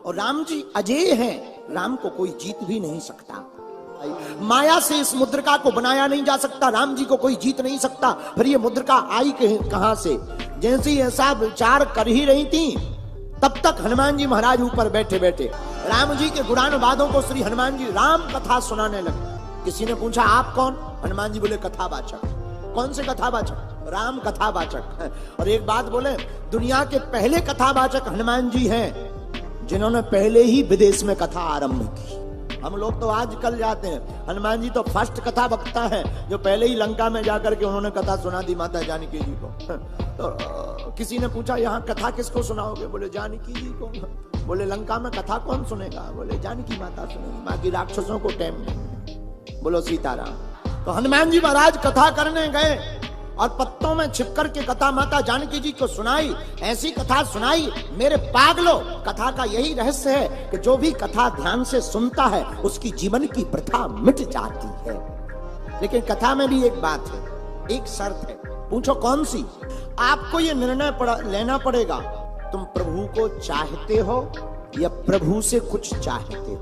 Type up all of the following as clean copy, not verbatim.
और राम जी अजेय हैं, राम को कोई जीत भी नहीं सकता। माया से इस मुद्रिका को बनाया नहीं जा सकता, राम जी को कोई जीत नहीं सकता। फिर ये मुद्रिका आई कहां से? जैसे ही ऐसा विचार कर ही रही थी, तब तक हनुमान जी महाराज ऊपर बैठे बैठे राम जी के गुणानुवादों को श्री हनुमान जी राम कथा सुनाने लगे। किसी ने पूछा आप कौन? हनुमान जी बोले कथावाचक। कौन से कथावाचक? राम कथावाचक। और एक बात बोले, दुनिया के पहले कथावाचक हनुमान जी हैं, जिन्होंने पहले ही विदेश में कथा आरंभ की। हम लोग तो आज कल जाते हैं, हनुमान जी तो फर्स्ट कथा वक्ता है, जो पहले ही लंका में जाकर के उन्होंने कथा सुना दी माता जानकी जी को। तो किसी ने पूछा यहाँ कथा किसको सुनाओगे? बोले जानकी जी को। बोले लंका में कथा कौन सुनेगा? बोले जानकी माता सुनेगी, बाकी राक्षसों को टाइम नहीं। बोलो सीताराम। तो हनुमान जी महाराज कथा करने गए और पत्तों में छिपकर के कथा माता जानकी जी को सुनाई। ऐसी कथा सुनाई, मेरे पागलों, कथा का यही रहस्य है कि जो भी कथा ध्यान से सुनता है उसकी जीवन की प्रथा मिट जाती है। लेकिन कथा में भी एक बात है, एक शर्त है। पूछो कौन सी? आपको ये निर्णय लेना पड़ेगा, तुम प्रभु को चाहते हो या प्रभु से कुछ चाहते हो।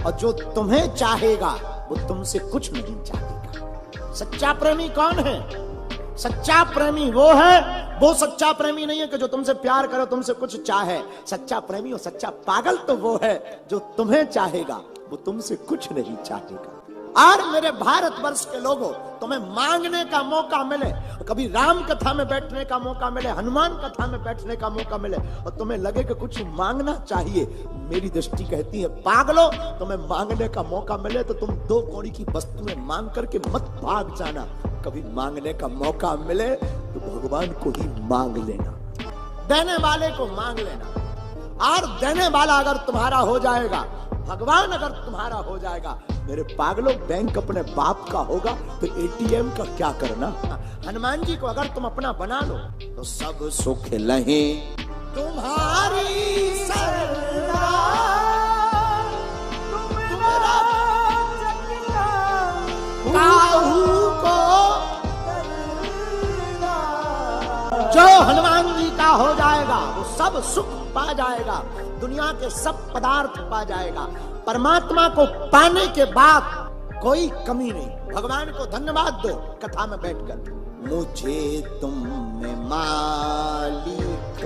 और जो तुम्हें चाहेगा वो तुमसे कुछ नहीं चाहेगा। सच्चा प्रेमी कौन है? सच्चा प्रेमी वो है, वो सच्चा प्रेमी नहीं है कि जो तुमसे प्यार करे, तुमसे कुछ चाहे। सच्चा प्रेमी और सच्चा पागल तो वो है जो तुम्हें चाहेगा, वो तुमसे कुछ नहीं चाहेगा। और मेरे भारतवर्ष के लोगों, तुम्हें मांगने का मौका मिले, कभी राम कथा में बैठने का मौका मिले, हनुमान कथा में बैठने का मौका मिले, और तुम्हें लगे कि कुछ मांगना चाहिए, मेरी दृष्टि कहती है पागलो, तुम्हें मांगने का मौका मिले तो तुम 2 कौड़ी की वस्तुएं मांग करके मत भाग जाना। कभी मांगने का मौका मिले तो भगवान को ही मांग लेना, देने वाले को मांग लेना। और देने वाला अगर तुम्हारा हो जाएगा, भगवान अगर तुम्हारा हो जाएगा, मेरे पागलों, बैंक अपने बाप का होगा तो एटीएम का क्या करना? हनुमान जी को अगर तुम अपना बना लो तो सब सुख लहे तुम्हारी सरदार, काहू को जो हनुमान जी का हो जाएगा वो सब सुख पा जाएगा, दुनिया के सब पदार्थ पा जाएगा। परमात्मा को पाने के बाद कोई कमी नहीं। भगवान को धन्यवाद दो कथा में बैठकर। मुझे तुम में मालिक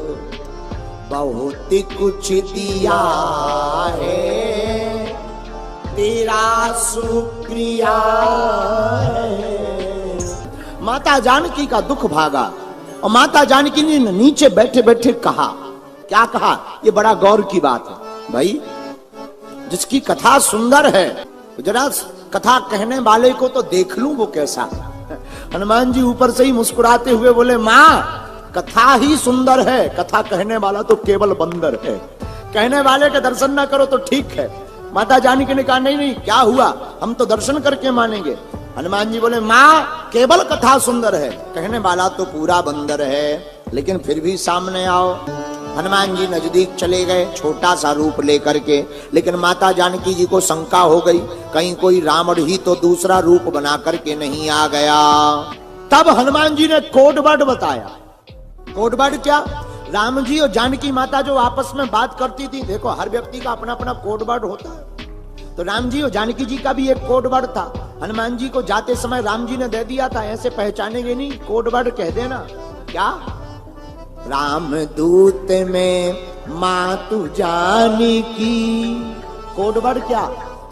बहुत कुछ दिया है, तेरा शुक्रिया है। माता जानकी का दुख भागा और माता जानकी ने नीचे बैठे बैठे कहा, क्या कहा? ये बड़ा गौर की बात है भाई। जिसकी कथा सुंदर है, जरा कथा कहने वाले को तो देख लूं वो कैसा है। हनुमान जी ऊपर से ही मुस्कुराते हुए बोले, माँ कथा ही सुंदर है, कथा कहने वाला तो केवल बंदर है। कहने वाले के दर्शन ना करो तो ठीक है। माता जानकी ने कहा, नहीं नहीं, क्या हुआ, हम तो दर्शन करके मानेंगे। हनुमान जी बोले, माँ केवल कथा सुंदर है, कहने वाला तो पूरा बंदर है, लेकिन फिर भी सामने आओ। हनुमान जी नजदीक चले गए, छोटा सा रूप लेकर के। लेकिन माता जानकी जी को शंका हो गई, कहीं कोई रावण ही तो दूसरा रूप बना करके नहीं आ गया। तब हनुमान जी ने कोड वर्ड बताया। कोड वर्ड क्या? राम जी और जानकी माता जो आपस में बात करती थी, देखो हर व्यक्ति का अपना अपना कोड वर्ड होता है, तो राम जी और जानकी जी का भी एक कोड वर्ड था। हनुमान जी को जाते समय राम जी ने दे दिया था, ऐसे पहचानेंगे नहीं, कोड वर्ड कह देना। क्या? राम दूत में मातु जानकी। कोड वर्ड क्या?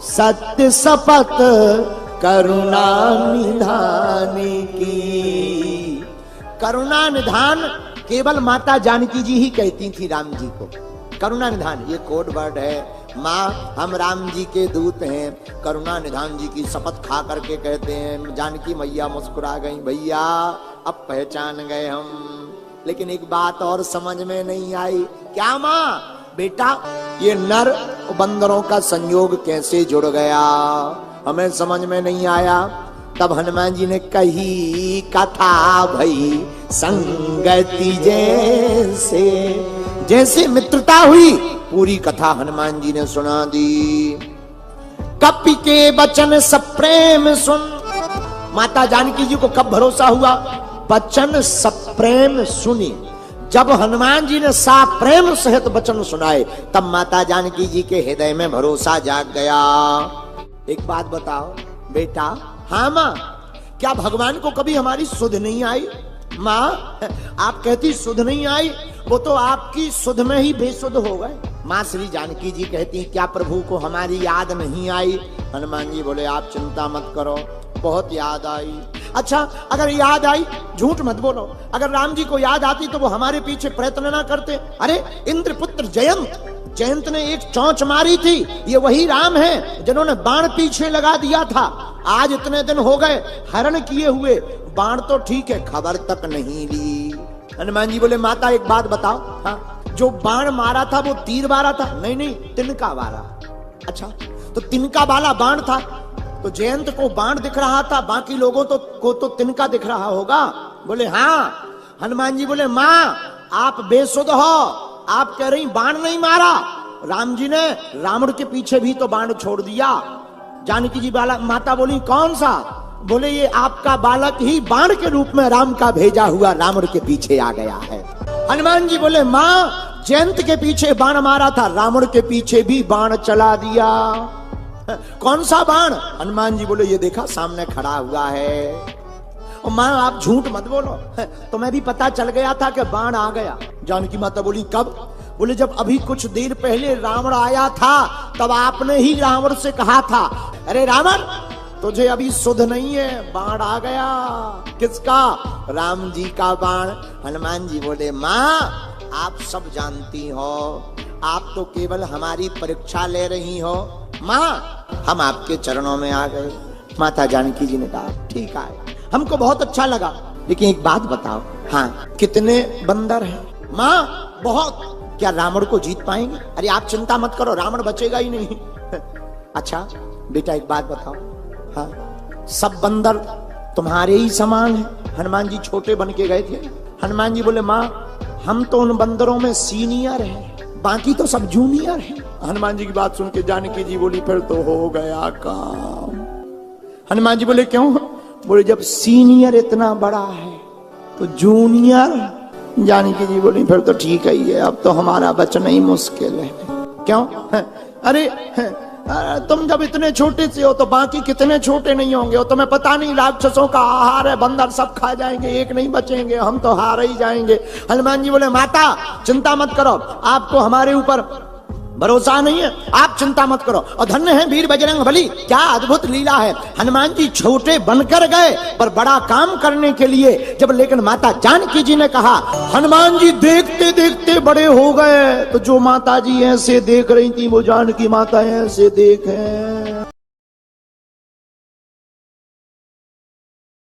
सत्य शपथ करुणा निधान की। करुणा निधान केवल माता जानकी जी ही कहती थी राम जी को। करुणा निधान ये कोड वर्ड है। माँ हम राम जी के दूत हैं, करुणा निधान जी की शपथ खा करके कहते हैं। जानकी मैया मुस्कुरा गई, भैया अब पहचान गए हम। लेकिन एक बात और समझ में नहीं आई। क्या माँ? बेटा ये नर बंदरों का संयोग कैसे जुड़ गया, हमें समझ में नहीं आया। तब हनुमान जी ने कही कथा भई संगति जैसे, जैसे मित्रता हुई पूरी कथा हनुमान जी ने सुना दी। कपि के वचन सप्रेम सुन। माता जानकी जी को कब भरोसा हुआ? वचन सप्रेम सुनी। जब हनुमान जी ने साफ प्रेम सहित वचन सुनाए तब माता जानकी जी के हृदय में भरोसा जाग गया। एक बात बताओ बेटा, हाँ माँ, क्या भगवान को कभी हमारी सुध नहीं आई? माँ, आप कहती सुध नहीं आई, वो तो आपकी सुध में ही बेसुध हो गए। माँ श्री जानकी जी कहती क्या प्रभु को हमारी याद नहीं आई? हनुमान जी बोले आप चिंता मत करो, बहुत याद आई। अच्छा, अगर याद आई, झूठ मत बोलो, अगर राम जी को याद आती तो वो हमारे पीछे प्रयत्न ना करते? अरे इंद्रपुत्र जयंत ने एक चौंच मारी थी, ये वही राम है जिन्होंने बाण पीछे लगा दिया था। आज इतने दिन हो गए हरण किए हुए, बाण तो ठीक है, खबर तक नहीं ली। हनुमान जी बोले माता एक बात बताओ, हाँ, जो बाण मारा था वो तीर मारा था? नहीं नहीं, तिनका मारा। अच्छा, तो तिनका वाला बाण था तो जयंत को बाण दिख रहा था, बाकी लोगों को तो तिनका दिख रहा होगा। बोले हाँ। हनुमान जी बोले माँ आप बेसुध हो, आप कह रही बाण नहीं मारा, राम जी ने रावण के पीछे भी तो बाण छोड़ दिया। जानकी जी माता बोली कौन सा? बोले ये आपका बालक ही बाण के रूप में राम का भेजा हुआ रावण के पीछे आ गया है। हनुमान जी बोले माँ जयंत के पीछे बाण मारा था, रावण के पीछे भी बाण चला दिया। कौन सा बाण? हनुमान जी बोले ये देखा सामने खड़ा हुआ है। और माँ आप झूठ मत बोलो, तुम्हें भी पता चल गया था कि बाण आ गया। जानकी माता बोली कब? बोले जब अभी कुछ देर पहले रावण आया था तब आपने ही रावण से कहा था अरे रावण तुझे अभी सुध नहीं है, बाण आ गया। किसका? राम जी का बाण। हनुमान जी बोले माँ आप सब जानती हो, आप तो केवल हमारी परीक्षा ले रही हो। माँ हम आपके चरणों में आ गए। माता जानकी जी ने कहा ठीक है, हमको बहुत अच्छा लगा, लेकिन एक बात बताओ, हाँ कितने बंदर हैं? माँ बहुत। क्या रावण को जीत पाएंगे? अरे आप चिंता मत करो, रावण बचेगा ही नहीं। अच्छा बेटा एक बात बताओ, हाँ सब बंदर तुम्हारे ही समान है? हनुमान जी छोटे बन के गए थे। हनुमान जी बोले माँ हम तो उन बंदरों में सीनियर हैं, बाकी तो सब जूनियर हैं। हनुमान जी की बात सुन के जानकी जी बोली फिर तो हो गया काम। हनुमान जी बोले क्यों? बोले जब सीनियर इतना बड़ा है तो जूनियर। जानकी जी बोली फिर तो ठीक ही है, अब तो हमारा बचना ही मुश्किल है। क्यों? अरे तुम जब इतने छोटे से हो तो बाकी कितने छोटे नहीं होंगे? तुम्हें पता नहीं राक्षसों का आहार है, बंदर सब खा जाएंगे, एक नहीं बचेंगे, हम तो हार ही जाएंगे। हनुमान जी बोले माता चिंता मत करो, आपको हमारे ऊपर भरोसा नहीं है, आप चिंता मत करो। और धन्य है वीर बजरंग बली, क्या अद्भुत लीला है। हनुमान जी छोटे बनकर गए पर बड़ा काम करने के लिए जब, लेकिन माता जानकी जी ने कहा हनुमान जी देखते देखते बड़े हो गए। तो जो माता जी ऐसे देख रही थी वो जानकी माता ऐसे देखे।